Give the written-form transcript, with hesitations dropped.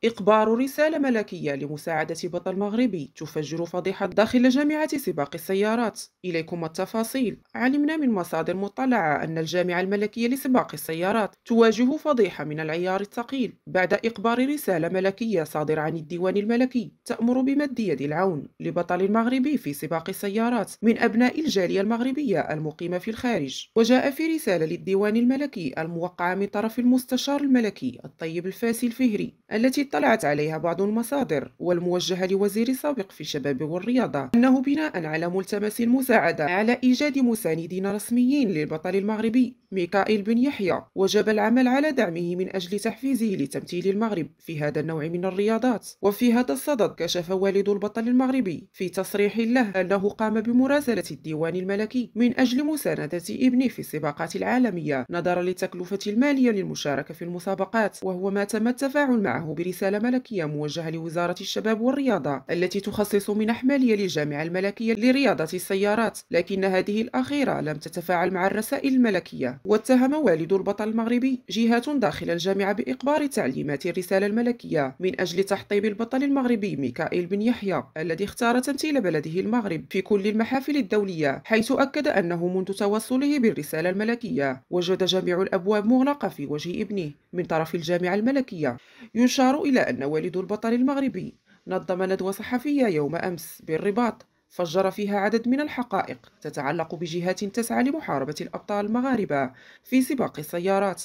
إخبار رسالة ملكية لمساعدة بطل مغربي تفجر فضيحة داخل جامعة سباق السيارات. إليكم التفاصيل. علمنا من مصادر مطلعة أن الجامعة الملكية لسباق السيارات تواجه فضيحة من العيار الثقيل بعد إقبار رسالة ملكية صادرة عن الديوان الملكي تأمر بمد يد العون لبطل مغربي في سباق السيارات من أبناء الجالية المغربية المقيمة في الخارج. وجاء في رسالة للديوان الملكي الموقعة من طرف المستشار الملكي الطيب الفاسي الفهري التي اطلعت عليها بعض المصادر والموجهة لوزير السابق في الشباب والرياضة أنه بناء على ملتمس المساعدة على إيجاد مساندين رسميين للبطل المغربي ميكائيل بن يحيى وجب العمل على دعمه من أجل تحفيزه لتمثيل المغرب في هذا النوع من الرياضات. وفي هذا الصدد كشف والد البطل المغربي في تصريح له أنه قام بمراسلة الديوان الملكي من أجل مساندة ابنه في السباقات العالمية نظرا للتكلفة المالية للمشاركة في المسابقات، وهو ما تم التفاعل معه برسالة ملكية موجهة لوزارة الشباب والرياضة التي تخصص منح مالية للجامعة الملكية لرياضة السيارات، لكن هذه الأخيرة لم تتفاعل مع الرسائل الملكية. واتهم والد البطل المغربي جهات داخل الجامعة بإقبار تعليمات الرسالة الملكية من أجل تحطيم البطل المغربي ميكائيل بن يحيى الذي اختار تمثيل بلده المغرب في كل المحافل الدولية، حيث أكد أنه منذ توصله بالرسالة الملكية وجد جميع الأبواب مغلقة في وجه ابنه من طرف الجامعة الملكية. يشار إلى أن والد البطل المغربي نظم ندوة صحفية يوم أمس بالرباط فجر فيها عدد من الحقائق تتعلق بجهات تسعى لمحاربة الأبطال المغاربة في سباق السيارات.